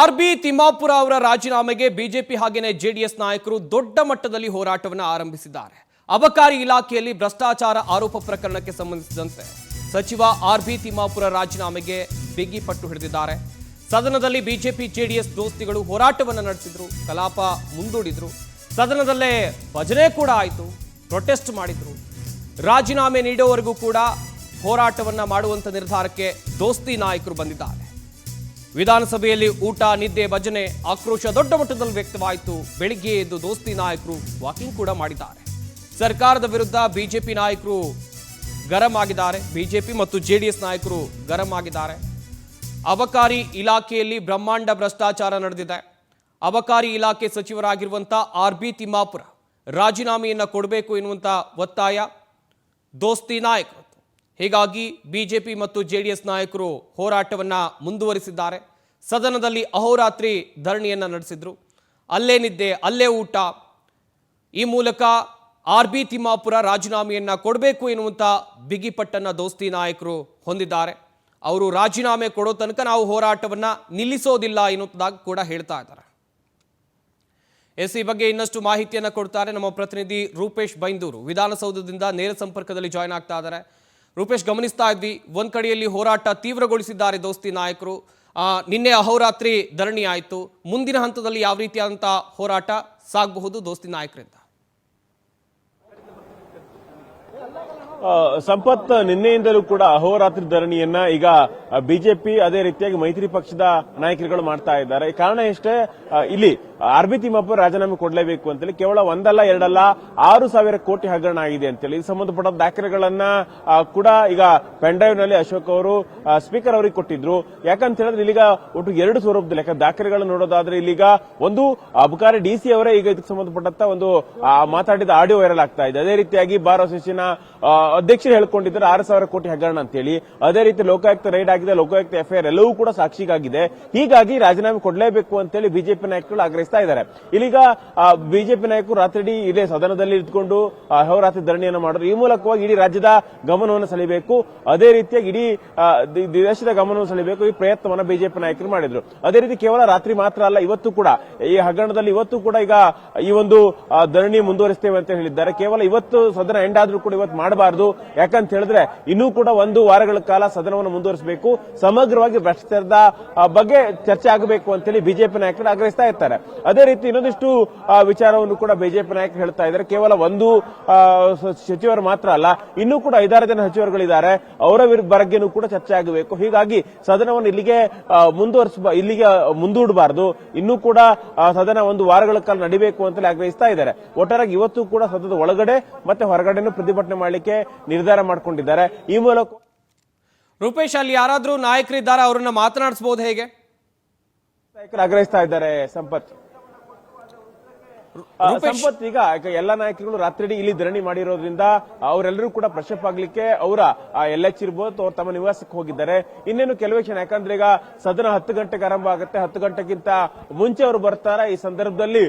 R B Timmapur ಅವರ ರಾಜೀನಾಮೆಗೆ BJP ಹಾಗೇನೆ ಜೆಡಿಎಸ್ ನಾಯಕರು ದೊಡ್ಡ ಮಟ್ಟದಲ್ಲಿ ಹೋರಾಟವನ್ನು ಆರಂಭಿಸಿದ್ದಾರೆ. ಅಬಕಾರಿ ಇಲಾಖೆಯಲ್ಲಿ ಭ್ರಷ್ಟಾಚಾರ ಆರೋಪ ಪ್ರಕರಣಕ್ಕೆ ಸಂಬಂಧಿಸಿದಂತೆ ಸಚಿವ ಆರ್ಬಿ ತಿಮ್ಮಾಪುರ ರಾಜೀನಾಮೆಗೆ ಬಿಗಿ ಪಟ್ಟು ಹಿಡಿದಿದ್ದಾರೆ. ಸದನದಲ್ಲಿ ಬಿಜೆಪಿ ಜೆಡಿಎಸ್ ದೋಸ್ತಿಗಳು ಹೋರಾಟವನ್ನು ನಡೆಸಿದ್ರು, ಕಲಾಪ ಮುಂದೂಡಿದ್ರು. ಸದನದಲ್ಲೇ ಭಜನೆ ಕೂಡ ಆಯಿತು, ಪ್ರೊಟೆಸ್ಟ್ ಮಾಡಿದ್ರು. ರಾಜೀನಾಮೆ ನೀಡುವವರೆಗೂ ಕೂಡ ಹೋರಾಟವನ್ನ ಮಾಡುವಂತ ನಿರ್ಧಾರಕ್ಕೆ ದೋಸ್ತಿ ನಾಯಕರು ಬಂದಿದ್ದಾರೆ. ವಿಧಾನಸಭೆಯಲ್ಲಿ ಊಟ, ನಿದ್ದೆ, ಭಜನೆ, ಆಕ್ರೋಶ ದೊಡ್ಡ ಮಟ್ಟದಲ್ಲಿ ವ್ಯಕ್ತವಾಯಿತು. ಬೆಳಿಗ್ಗೆ ಎದ್ದು ದೋಸ್ತಿ ನಾಯಕರು ವಾಕಿಂಗ್ ಕೂಡ ಮಾಡಿದ್ದಾರೆ. ಸರ್ಕಾರದ ವಿರುದ್ಧ ಬಿಜೆಪಿ ನಾಯಕರು ಗರಂ ಆಗಿದ್ದಾರೆ. ಬಿಜೆಪಿ ಮತ್ತು ಜೆಡಿಎಸ್ ನಾಯಕರು ಗರಂ ಆಗಿದ್ದಾರೆ. ಅಬಕಾರಿ ಇಲಾಖೆಯಲ್ಲಿ ಬ್ರಹ್ಮಾಂಡ ಭ್ರಷ್ಟಾಚಾರ ನಡೆದಿದೆ. ಅಬಕಾರಿ ಇಲಾಖೆ ಸಚಿವರಾಗಿರುವಂಥ ಆರ್ಬಿ ತಿಮ್ಮಾಪುರ ರಾಜೀನಾಮೆಯನ್ನು ಕೊಡಬೇಕು ಎನ್ನುವಂಥ ಒತ್ತಾಯ ದೋಸ್ತಿ ನಾಯಕರು. ಹೀಗಾಗಿ ಬಿಜೆಪಿ ಮತ್ತು ಜೆಡಿಎಸ್ ನಾಯಕರು ಹೋರಾಟವನ್ನು ಮುಂದುವರಿಸಿದ್ದಾರೆ. ಸದನದಲ್ಲಿ ಅಹೋರಾತ್ರಿ ಧರಣಿಯನ್ನು ನಡೆಸಿದ್ರು. ಅಲ್ಲೇ ನಿದ್ದೆ, ಅಲ್ಲೇ ಊಟ. ಈ ಮೂಲಕ ಆರ್ಬಿ ತಿಮ್ಮಾಪುರ ರಾಜೀನಾಮೆಯನ್ನು ಕೊಡಬೇಕು ಎನ್ನುವಂಥ ಬಿಗಿಪಟ್ಟನ್ನು ದೋಸ್ತಿ ನಾಯಕರು ಹೊಂದಿದ್ದಾರೆ. ಅವರು ರಾಜೀನಾಮೆ ಕೊಡೋ ತನಕ ನಾವು ಹೋರಾಟವನ್ನು ನಿಲ್ಲಿಸೋದಿಲ್ಲ ಎನ್ನುವುದಾಗಿ ಕೂಡ ಹೇಳ್ತಾ ಇದ್ದಾರೆ. ಈ ಬಗ್ಗೆ ಇನ್ನಷ್ಟು ಮಾಹಿತಿಯನ್ನು ಕೊಡ್ತಾರೆ ನಮ್ಮ ಪ್ರತಿನಿಧಿ ರೂಪೇಶ್ ಬೈಂದೂರು. ವಿಧಾನಸೌಧದಿಂದ ನೇರ ಸಂಪರ್ಕದಲ್ಲಿ ಜಾಯ್ನ್ ಆಗ್ತಾ ಇದ್ದಾರೆ. ರೂಪೇಶ್, ಗಮನಿಸ್ತಾ ಇದ್ವಿ, ಒಂದ್ ಕಡೆಯಲ್ಲಿ ಹೋರಾಟ ತೀವ್ರಗೊಳಿಸಿದ್ದಾರೆ ದೋಸ್ತಿ ನಾಯಕರು. ನಿನ್ನೆ ಅಹೋರಾತ್ರಿ ಧರಣಿ ಆಯಿತು. ಮುಂದಿನ ಹಂತದಲ್ಲಿ ಯಾವ ರೀತಿಯಾದಂಥ ಹೋರಾಟ ಸಾಗಬಹುದು ದೋಸ್ತಿ ನಾಯಕರಿಂದ? ಸಂಪತ್, ನಿನ್ನೆಯಿಂದಲೂ ಕೂಡ ಅಹೋರಾತ್ರಿ ಧರಣಿಯನ್ನ ಈಗ ಬಿಜೆಪಿ ಅದೇ ರೀತಿಯಾಗಿ ಮೈತ್ರಿ ಪಕ್ಷದ ನಾಯಕರುಗಳು ಮಾಡ್ತಾ ಇದ್ದಾರೆ. ಕಾರಣ ಎಷ್ಟೇ, ಇಲ್ಲಿ ಆರ್ಬಿ ತಿಮ್ಮಾಪುರ ರಾಜೀನಾಮೆ ಕೊಡಲೇಬೇಕು ಅಂತೇಳಿ ಕೇವಲ ಒಂದಲ್ಲ ಎರಡಲ್ಲ 6,000 ಕೋಟಿ ಹಗರಣ ಆಗಿದೆ ಅಂತೇಳಿ ಇದು ಸಂಬಂಧಪಟ್ಟ ದಾಖಲೆಗಳನ್ನ ಕೂಡ ಈಗ ಪೆನ್ಡ್ರೈವ್ ನಲ್ಲಿ ಅಶೋಕ್ ಅವರು ಸ್ಪೀಕರ್ ಅವರಿಗೆ ಕೊಟ್ಟಿದ್ರು. ಯಾಕಂತ ಹೇಳಿದ್ರೆ ಇಲ್ಲಿಗ ಒಟ್ಟು 2 ಸ್ವರೂಪದಲ್ಲಿ ದಾಖಲೆಗಳನ್ನು ನೋಡೋದಾದ್ರೆ ಇಲ್ಲಿಗ ಒಂದು ಅಬಕಾರಿ ಡಿಸಿ ಅವರೇ ಈಗ ಇದಕ್ಕೆ ಸಂಬಂಧಪಟ್ಟಂತ ಒಂದು ಮಾತಾಡಿದ ಆಡಿಯೋ ವೈರಲ್ ಆಗ್ತಾ ಇದೆ. ಅದೇ ರೀತಿಯಾಗಿ ಬಾರ್ ಅಸೋಸಿಯೇಷನ್ ಅಧ್ಯಕ್ಷರು ಹೇಳ್ಕೊಂಡಿದ್ದಾರೆ 6,000 ಕೋಟಿ ಹಗರಣ ಅಂತೇಳಿ. ಅದೇ ರೀತಿ ಲೋಕಾಯುಕ್ತ ರೈಡ್ ಆಗಿದೆ, ಲೋಕಾಯುಕ್ತ ಎಫ್ಐಆರ್ ಎಲ್ಲವೂ ಕೂಡ ಸಾಕ್ಷಿಗಾಗಿದೆ. ಹೀಗಾಗಿ ರಾಜೀನಾಮೆ ಕೊಡಲೇಬೇಕು ಅಂತೇಳಿ ಬಿಜೆಪಿ ನಾಯಕರು ಆಗ್ರಹಿಸ್ತಾ ಇದ್ದಾರೆ. ಇಲ್ಲಿಗ ಬಿಜೆಪಿ ನಾಯಕರು ರಾತ್ರಿ ಇದೇ ಸದನದಲ್ಲಿ ಇದ್ಕೊಂಡು ಅಹೋರಾತ್ರಿ ಧರಣಿಯನ್ನು ಮಾಡಿದ್ರು. ಈ ಮೂಲಕವಾಗಿ ಇಡೀ ರಾಜ್ಯದ ಗಮನವನ್ನು ಸೆಳೆಯಬೇಕು, ಅದೇ ರೀತಿಯಾಗಿ ಇಡೀ ದೇಶದ ಗಮನವನ್ನು ಸೆಳೆಯಬೇಕು, ಈ ಪ್ರಯತ್ನವನ್ನು ಬಿಜೆಪಿ ನಾಯಕರು ಮಾಡಿದ್ರು. ಅದೇ ರೀತಿ ಕೇವಲ ರಾತ್ರಿ ಮಾತ್ರ ಅಲ್ಲ, ಇವತ್ತು ಕೂಡ ಈ ಹಗರಣದಲ್ಲಿ ಇವತ್ತು ಕೂಡ ಈಗ ಈ ಒಂದು ಧರಣಿ ಮುಂದುವರಿಸ್ತೇವೆ ಅಂತ ಹೇಳಿದ್ದಾರೆ. ಕೇವಲ ಇವತ್ತು ಸದನ ಎಂಡ್ ಆದ್ರೂ ಕೂಡ ಇವತ್ತು ಮಾಡಬಾರದು. ಯಾಕಂತ ಹೇಳಿದ್ರೆ ಇನ್ನೂ ಕೂಡ 1 ವಾರಗಳ ಕಾಲ ಸದನವನ್ನು ಮುಂದುವರಿಸಬೇಕು, ಸಮಗ್ರವಾಗಿ ಭ್ರಷ್ಟಾಚಾರದ ಬಗ್ಗೆ ಚರ್ಚೆ ಆಗಬೇಕು ಅಂತೇಳಿ ಬಿಜೆಪಿ ನಾಯಕರು ಆಗ್ರಹಿಸ್ತಾ ಇರ್ತಾರೆ. ಅದೇ ರೀತಿ ಇನ್ನೊಂದಿಷ್ಟು ವಿಚಾರವನ್ನು ಕೂಡ ಬಿಜೆಪಿ ನಾಯಕರು ಹೇಳ್ತಾ ಇದ್ದಾರೆ. ಕೇವಲ ಒಂದು ಸಚಿವರು ಮಾತ್ರ ಅಲ್ಲ, ಇನ್ನೂ ಕೂಡ 5-6 ಜನ ಸಚಿವರುಗಳಿದ್ದಾರೆ, ಅವರ ಬಗ್ಗೆನೂ ಕೂಡ ಚರ್ಚೆ ಆಗಬೇಕು. ಹೀಗಾಗಿ ಸದನವನ್ನು ಇಲ್ಲಿಗೆ ಮುಂದೂಡಬಾರದು, ಇನ್ನೂ ಕೂಡ ಸದನ 1 ವಾರಗಳ ಕಾಲ ನಡೀಬೇಕು ಅಂತೇಳಿ ಆಗ್ರಹಿಸ್ತಾ ಇದ್ದಾರೆ. ಒಟ್ಟಾರೆಯಾಗಿ ಇವತ್ತು ಕೂಡ ಸದನದ ಒಳಗಡೆ ಮತ್ತೆ ಹೊರಗಡೆನೂ ಪ್ರತಿಭಟನೆ ಮಾಡಲಿಕ್ಕೆ ನಿರ್ಧಾರ ಮಾಡಿಕೊಂಡಿದ್ದಾರೆ. ಈ ಮೂಲಕ ರೂಪೇಶ್, ಅಲ್ಲಿ ಯಾರಾದ್ರೂ ನಾಯಕರಿದ್ದಾರೆ, ಅವರನ್ನ ಮಾತನಾಡಿಸಬಹುದು ಹೇಗೆ? ನಾಯಕರು ಆಗ್ರಹಿಸ್ತಾ ಇದ್ದಾರೆ ಸಂಪತ್. ಈಗ ಎಲ್ಲ ನಾಯಕರುಗಳು ರಾತ್ರಿ ಇಲ್ಲಿ ಧರಣಿ ಮಾಡಿರೋದ್ರಿಂದ ಅವರೆಲ್ಲರೂ ಕೂಡ ಫ್ರೆಶಪ್ ಆಗ್ಲಿಕ್ಕೆ ಅವರ LH ಇರ್ಬೋದು ಅವ್ರು ತಮ್ಮ ನಿವಾಸಕ್ಕೆ ಹೋಗಿದ್ದಾರೆ. ಇನ್ನೇನು ಕೆಲವೇ ಕ್ಷಣ, ಯಾಕಂದ್ರೆ ಈಗ ಸದನ 10 ಗಂಟೆಗೆ ಆರಂಭ ಆಗುತ್ತೆ. 10 ಗಂಟೆಗಿಂತ ಮುಂಚೆ ಅವರು ಬರ್ತಾರೆ. ಈ ಸಂದರ್ಭದಲ್ಲಿ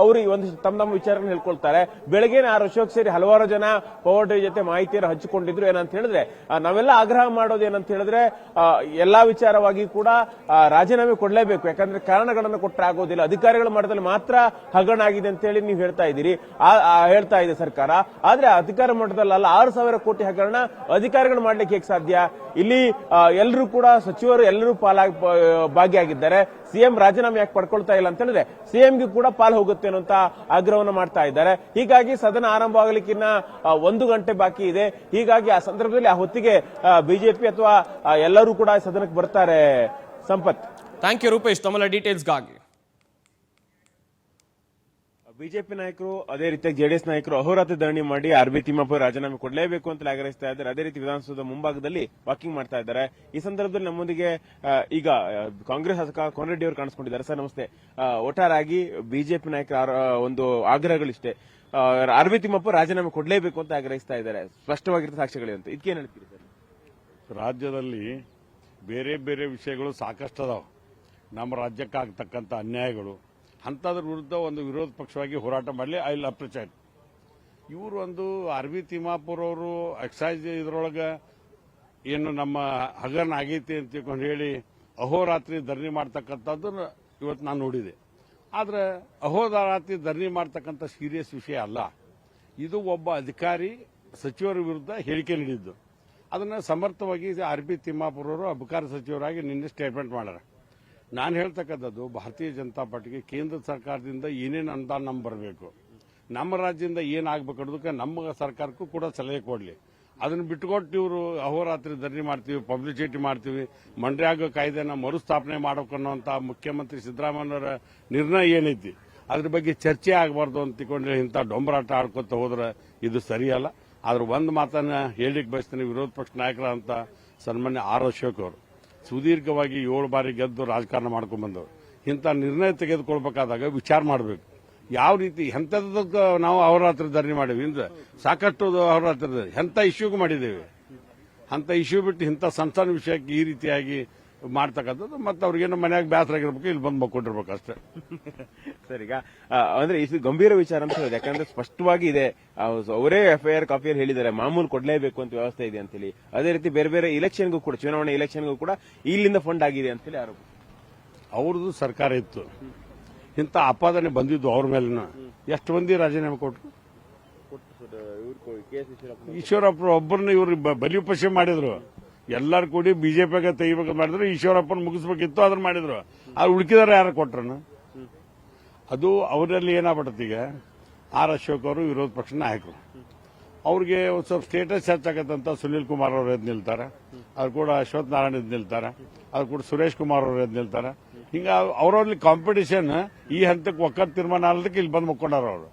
ಅವರು ಒಂದಿಷ್ಟು ತಮ್ಮ ವಿಚಾರಗಳನ್ನು ಹೇಳ್ಕೊಳ್ತಾರೆ. ಬೆಳಗ್ಗೆ ಅಶೋಕ್ ಸೇರಿ ಹಲವಾರು ಜನ ಪವರ್ ಟಿವಿ ಜೊತೆ ಮಾಹಿತಿಯನ್ನು ಹಂಚಿಕೊಂಡಿದ್ರು. ಏನಂತ ಹೇಳಿದ್ರೆ, ನಾವೆಲ್ಲ ಆಗ್ರಹ ಮಾಡೋದು ಏನಂತ ಹೇಳಿದ್ರೆ, ಎಲ್ಲಾ ವಿಚಾರವಾಗಿ ಕೂಡ ರಾಜೀನಾಮೆ ಕೊಡಲೇಬೇಕು. ಯಾಕಂದ್ರೆ ಕಾರಣಗಳನ್ನು ಕೊಟ್ಟರೆ ಆಗೋದಿಲ್ಲ, ಅಧಿಕಾರಿಗಳ ಮಟ್ಟದಲ್ಲಿ ಮಾತ್ರ ಹಗರಣ ಆಗಿದೆ ಅಂತೇಳಿ ನೀವು ಹೇಳ್ತಾ ಇದ್ದೀರಿ, ಹೇಳ್ತಾ ಇದೆ ಸರ್ಕಾರ. ಆದ್ರೆ ಅಧಿಕಾರ ಮಟ್ಟದಲ್ಲ, 6,000 ಕೋಟಿ ಹಗರಣ ಅಧಿಕಾರಿಗಳು ಮಾಡ್ಲಿಕ್ಕೆ ಹೇಗೆ ಸಾಧ್ಯ? ಇಲ್ಲಿ ಎಲ್ಲರೂ ಕೂಡ ಸಚಿವರು ಎಲ್ಲರೂ ಭಾಗಿಯಾಗಿದ್ದಾರೆ. ಸಿಎಂ ರಾಜೀನಾಮೆ ಯಾಕೆ ಪಡ್ಕೊಳ್ತಾ ಇಲ್ಲ ಅಂತ ಹೇಳಿದ್ರೆ ಸಿಎಂಗೂ ಕೂಡ ಪಾಲು ಹೋಗುತ್ತೆ ಅನ್ನುವಂತ ಆಗ್ರಹವನ್ನು ಮಾಡ್ತಾ ಇದ್ದಾರೆ. ಹೀಗಾಗಿ ಸದನ ಆರಂಭ ಆಗಲಿಕ್ಕಿನ್ನ 1 ಗಂಟೆ ಬಾಕಿ ಇದೆ. ಹೀಗಾಗಿ ಆ ಸಂದರ್ಭದಲ್ಲಿ ಆ ಹೊತ್ತಿಗೆ ಬಿಜೆಪಿ ಅಥವಾ ಎಲ್ಲರೂ ಕೂಡ ಸದನಕ್ಕೆ ಬರ್ತಾರೆ. ಸಂಪತ್, ಥ್ಯಾಂಕ್ ಯು ರೂಪೇಶ್ ತಮ್ಮ ಡೀಟೇಲ್ಸ್ಗಾಗಿ. ಬಿಜೆಪಿ ನಾಯಕರು ಅದೇ ರೀತಿಯಾಗಿ ಜೆಡಿಎಸ್ ನಾಯಕರು ಅಹೋರಾತ್ರಿ ಧರಣಿ ಮಾಡಿ ಆರ್ಬಿ ತಿಮ್ಮಾಪುರ ರಾಜೀನಾಮೆ ಕೊಡಲೇಬೇಕು ಅಂತ ಆಗ್ರಹಿಸ್ತಾ ಇದ್ದಾರೆ. ಅದೇ ರೀತಿ ವಿಧಾನಸೌಧದ ಮುಂಭಾಗದಲ್ಲಿ ವಾಕಿಂಗ್ ಮಾಡ್ತಾ ಇದ್ದಾರೆ. ಈ ಸಂದರ್ಭದಲ್ಲಿ ನಮ್ಮೊಂದಿಗೆ ಈಗ ಕಾಂಗ್ರೆಸ್ ಶಾಸಕ ಕೋನರೆಡ್ಡಿ ಅವರು ಕಾಣಿಸ್ಕೊಂಡಿದ್ದಾರೆ. ಸರ್ ನಮಸ್ತೆ. ಒಟ್ಟಾರಾಗಿ ಬಿಜೆಪಿ ನಾಯಕರ ಒಂದು ಆಗ್ರಹಗಳಿಷ್ಟೇ, ಆರ್ಬಿ ತಿಮ್ಮಾಪುರ ರಾಜೀನಾಮೆ ಕೊಡಲೇಬೇಕು ಅಂತ ಆಗ್ರಹಿಸ್ತಾ ಇದ್ದಾರೆ. ಸ್ಪಷ್ಟವಾಗಿರೋ ಸಾಕ್ಷ್ಯಗಳಿವಂತ ಇದಕ್ಕೇನು ಹೇಳ್ತೀರಿ ಸರ್? ರಾಜ್ಯದಲ್ಲಿ ಬೇರೆ ಬೇರೆ ವಿಷಯಗಳು ಸಾಕಷ್ಟು ಅದಾವ. ನಮ್ಮ ರಾಜ್ಯಕ್ಕೆ ಆಗ್ತಕ್ಕಂಥ ಅನ್ಯಾಯಗಳು, ಅಂಥದ್ರ ವಿರುದ್ಧ ಒಂದು ವಿರೋಧ ಪಕ್ಷವಾಗಿ ಹೋರಾಟ ಮಾಡಲಿ. I will appreciate. ಇವರು ಒಂದು ಆರ್ಬಿ ತಿಮ್ಮಾಪುರ ಅವರು ಎಕ್ಸೈಸ್ ಇದರೊಳಗೆ ಏನು ನಮ್ಮ ಹಗರಣ ಆಗೈತಿ ಅಂತ ಹೇಳಿ ಅಹೋರಾತ್ರಿ ಧರಣಿ ಮಾಡ್ತಕ್ಕಂಥದ್ದು ಇವತ್ತು ನಾನು ನೋಡಿದೆ. ಆದರೆ ಅಹೋರಾತ್ರಿ ಧರಣಿ ಮಾಡ್ತಕ್ಕಂಥ ಸೀರಿಯಸ್ ವಿಷಯ ಅಲ್ಲ. ಇದು ಒಬ್ಬ ಅಧಿಕಾರಿ ಸಚಿವರ ವಿರುದ್ಧ ಹೇಳಿಕೆ ನೀಡಿದ್ದು. ಅದನ್ನು ಸಮರ್ಥವಾಗಿ RB ತಿಮ್ಮಾಪುರ ಅವರು ಅಬಕಾರಿ ಸಚಿವರಾಗಿ ನಿನ್ನೆ ಸ್ಟೇಟ್ಮೆಂಟ್ ಮಾಡ್ಯಾರ. ನಾನು ಹೇಳ್ತಕ್ಕಂಥದ್ದು ಭಾರತೀಯ ಜನತಾ ಪಾರ್ಟಿಗೆ ಕೇಂದ್ರ ಸರ್ಕಾರದಿಂದ ಏನೇನು ಅನುದಾನ ನಮ್ಗೆ ಬರಬೇಕು, ನಮ್ಮ ರಾಜ್ಯದಿಂದ ಏನಾಗಬೇಕು ಅನ್ನೋದಕ್ಕೆ ನಮ್ಮ ಸರ್ಕಾರಕ್ಕೂ ಕೂಡ ಸಲಹೆ ಕೊಡಲಿ. ಅದನ್ನು ಬಿಟ್ಟುಕೊಟ್ಟು ಇವರು ಅಹೋರಾತ್ರಿ ಧರಣಿ ಮಾಡ್ತೀವಿ, ಪಬ್ಲಿಸಿಟಿ ಮಾಡ್ತೀವಿ, ಮನ್ರೇಗಾ ಕಾಯ್ದೆನ ಮರುಸ್ಥಾಪನೆ ಮಾಡಬೇಕು ಅನ್ನೋಂಥ ಮುಖ್ಯಮಂತ್ರಿ ಸಿದ್ದರಾಮಯ್ಯನವರ ನಿರ್ಣಯ ಏನೈತಿ ಅದ್ರ ಬಗ್ಗೆ ಚರ್ಚೆ ಆಗಬಾರ್ದು ಅಂತ ತಿಳ್ಕೊಂಡ್ರೆ ಇಂಥ ಡೊಂಬರಾಟ ಆಡ್ಕೊತ ಹೋದ್ರೆ ಇದು ಸರಿಯಲ್ಲ. ಆದ್ರೆ ಒಂದು ಮಾತನ್ನ ಹೇಳಿಕ್ ಬಯಸ್ತೀನಿ, ವಿರೋಧ ಪಕ್ಷ ನಾಯಕರಂತ ಸನ್ಮಾನ್ಯ R. ಅಶೋಕ್ ಅವರು ಸುದೀರ್ಘವಾಗಿ 7 ಬಾರಿ ಗೆದ್ದು ರಾಜಕಾರಣ ಮಾಡ್ಕೊಂಡ್ ಬಂದವರು. ಇಂಥ ನಿರ್ಣಯ ತೆಗೆದುಕೊಳ್ಬೇಕಾದಾಗ ವಿಚಾರ ಮಾಡಬೇಕು. ಯಾವ ರೀತಿ ಎಂಥದಕ್ಕೆ ನಾವು ಅಹೋರಾತ್ರಿ ಧರಣಿ ಮಾಡಿವಿ ಅಂದ್ರೆ ಸಾಕಷ್ಟು ಅಹೋರಾತ್ರಿ ಎಂಥ ಇಶ್ಯೂಗೂ ಮಾಡಿದ್ದೇವೆ. ಅಂತ ಇಶ್ಯೂ ಬಿಟ್ಟು ಇಂಥ ಸಣ್ಣ ಸಣ್ಣ ವಿಷಯಕ್ಕೆ ಈ ರೀತಿಯಾಗಿ ಮಾಡ್ತಕ್ಕಂಥದ್ದು ಮತ್ತೆ ಅವ್ರಿಗೇನೋ ಮನ್ಯಾಗ ಬೇಸರ ಆಗಿರ್ಬೇಕು, ಇಲ್ಲಿ ಬಂದು ಮಕ್ಕೊಂಡಿರ್ಬೇಕು ಅಷ್ಟೇ. ಸರ್, ಈಗ ಅಂದ್ರೆ ಇದು ಗಂಭೀರ ವಿಚಾರ ಅಂತ ಹೇಳಿದೆ. ಯಾಕಂದ್ರೆ ಸ್ಪಷ್ಟವಾಗಿ ಇದೆ, ಅವರೇ FIR ಕಾಪಿಯಲ್ಲಿ ಹೇಳಿದ್ದಾರೆ ಮಾಮೂಲು ಕೊಡ್ಲೇಬೇಕು ಅಂತ ವ್ಯವಸ್ಥೆ ಇದೆ ಅಂತೇಳಿ. ಅದೇ ರೀತಿ ಬೇರೆ ಬೇರೆ ಇಲೆಕ್ಷನ್ಗೂ ಕೂಡ, ಚುನಾವಣೆ ಇಲೆಕ್ಷನ್ಗೂ ಕೂಡ ಇಲ್ಲಿಂದ ಫಂಡ್ ಆಗಿದೆ ಅಂತೇಳಿ ಆರೋಪ. ಅವ್ರದ್ದು ಸರ್ಕಾರ ಇತ್ತು, ಇಂಥ ಆಪಾದನೆ ಬಂದಿದ್ದು ಅವ್ರ ಮೇಲಿನ. ಎಷ್ಟು ಮಂದಿ ರಾಜೀನಾಮೆ ಕೊಟ್ಟರು? ಈಶ್ವರಪ್ಪ ಒಬ್ಬರನ್ನ ಇವ್ರು ಬಲಿಪಶೆ ಮಾಡಿದ್ರು. ಎಲ್ಲರೂ ಕೂಡಿ ಬಿಜೆಪಿಗೆ ತೆಗಿಬೇಕು ಮಾಡಿದ್ರು, ಈಶ್ವರಪ್ಪನ ಮುಗಿಸ್ಬೇಕಿತ್ತು, ಅದನ್ನ ಮಾಡಿದ್ರು. ಅವ್ರು ಉಳ್ಕಿದಾರ ಯಾರು ಕೊಟ್ರನ? ಅದು ಅವರಲ್ಲಿ ಏನಾಗ್ಬಿಡುತ್ತೆ, ಈಗ R. ಅಶೋಕ್ ಅವರು ವಿರೋಧ ಪಕ್ಷ ನಾಯಕರು, ಅವ್ರಿಗೆ ಒಂದು ಸ್ವಲ್ಪ ಸ್ಟೇಟಸ್ ಹೆಚ್ಚಾಗತ್ತಂತ ಸುನೀಲ್ ಕುಮಾರ್ ಅವರು ಎದ್ದು ನಿಲ್ತಾರೆ, ಅವ್ರು ಕೂಡ ಅಶ್ವಥ್ ನಾರಾಯಣ ಎದ್ದು ನಿಲ್ತಾರೆ, ಅವ್ರು ಕೂಡ ಸುರೇಶ್ ಕುಮಾರ್ ಅವರು ಎದ್ದು ನಿಲ್ತಾರೆ. ಹಿಂಗ ಅವರಲ್ಲಿ ಕಾಂಪಿಟಿಷನ್ ಈ ಹಂತಕ್ಕೆ ಒಕ್ಕಟ್ಟು ತೀರ್ಮಾನ ಅಲ್ಲದಕ್ಕೆ ಇಲ್ಲಿ ಬಂದು ಮುಕ್ಕೊಂಡಾರ ಅವರು.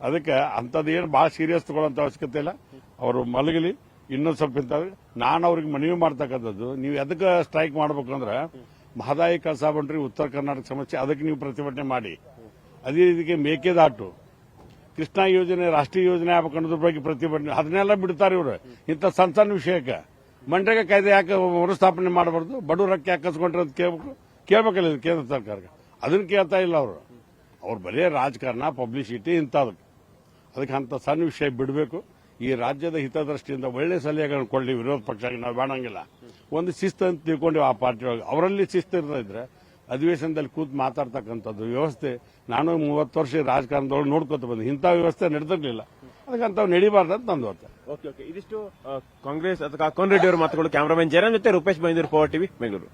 ಅದಕ್ಕೆ ಅಂಥದ್ದು ಏನು ಭಾಳ ಸೀರಿಯಸ್ ತಗೊಳ್ಳೋಂಥ ಅವಶ್ಯಕತೆ ಇಲ್ಲ. ಅವರು ಮಲಗಲಿ, ಇನ್ನೊಂದು ಸ್ವಲ್ಪ ಇಂತ. ನಾನು ಅವ್ರಿಗೆ ಮನವಿ ಮಾಡ್ತಕ್ಕಂಥದ್ದು, ನೀವು ಎದಕ್ಕೆ ಸ್ಟ್ರೈಕ್ ಮಾಡ್ಬೇಕು ಅಂದ್ರೆ ಮಹದಾಯಿ ಕಳಸಾ ಬಂಡ್ರಿ ಉತ್ತರ ಕರ್ನಾಟಕ ಸಮಸ್ಯೆ, ಅದಕ್ಕೆ ನೀವು ಪ್ರತಿಭಟನೆ ಮಾಡಿ. ಅದೇ ರೀತಿಗೆ ಮೇಕೆದಾಟು, ಕೃಷ್ಣಾ ಯೋಜನೆ ರಾಷ್ಟ್ರೀಯ ಯೋಜನೆ ಆಗ್ಬೇಕು ಅನ್ನೋದ್ರ ಬಗ್ಗೆ ಪ್ರತಿಭಟನೆ, ಅದನ್ನೆಲ್ಲ ಬಿಡ್ತಾರೆ ಇವರು ಇಂಥ ಸಣ್ಣ ಸಣ್ಣ ವಿಷಯಕ್ಕೆ. ಮನ್ರೇಗಾ ಕಾಯ್ದೆ ಯಾಕೆ ಮರುಸ್ಥಾಪನೆ ಮಾಡಬಾರ್ದು, ಬಡವರಕ್ಕೆ ಯಾಕೆ ಕಸ್ಕೊಂಡ್ರೆ ಅಂತ ಕೇಳ್ಬೇಕಲ್ಲ ಕೇಂದ್ರ ಸರ್ಕಾರಕ್ಕೆ. ಅದನ್ನ ಕೇಳ್ತಾ ಇಲ್ಲ ಅವರು. ಅವ್ರು ಬರೀ ರಾಜಕಾರಣ, ಪಬ್ಲಿಸಿಟಿ ಇಂಥದಕ್ಕೆ. ಅದಕ್ಕೆ ಅಂತ ಸಣ್ಣ ವಿಷಯ ಬಿಡಬೇಕು. ಈ ರಾಜ್ಯದ ಹಿತದೃಷ್ಟಿಯಿಂದ ಒಳ್ಳೆ ಸಲಹೆಗಳನ್ನು ಕೊಡಲಿ ವಿರೋಧ ಪಕ್ಷ. ನಾವು ಬೇಡಂಗಿಲ್ಲ, ಒಂದು ಶಿಸ್ತು ಅಂತ ತಿಳ್ಕೊಂಡು ಆ ಪಾರ್ಟಿ ಒಳಗೆ ಅವರಲ್ಲಿ ಶಿಸ್ತು ಇದ್ರೆ ಅಧಿವೇಶನದಲ್ಲಿ ಕೂತ್ ಮಾತಾಡ್ತಕ್ಕಂಥದ್ದು ವ್ಯವಸ್ಥೆ ನಾನು 30 ವರ್ಷ ರಾಜಕಾರಣದೊಳಗೆ ನೋಡ್ಕೊತ ಬಂದೆ. ಇಂಥ ವ್ಯವಸ್ಥೆ ನಡೆದಿರಲಿಲ್ಲ, ಅದಕ್ಕೆ ಅಂಥವು ನಡೀಬಾರ್ದು ಅಂತ ನಂದು ಹೊತ್ತ. ಓಕೆ, ಇದಿಷ್ಟು ಕಾಂಗ್ರೆಸ್ ಅಥವಾ ಕೋನ್ ರೆಡ್ಡಿ ಅವರ ಮಾತುಗಳು. ಕ್ಯಾಮರಾಮನ್ ಜಯರಾಮ್ ಜೊತೆ ರೂಪೇಶ್ ಬೈಂದೂರು, ಪವರ್ ಟಿವಿ, ಬೆಂಗಳೂರು.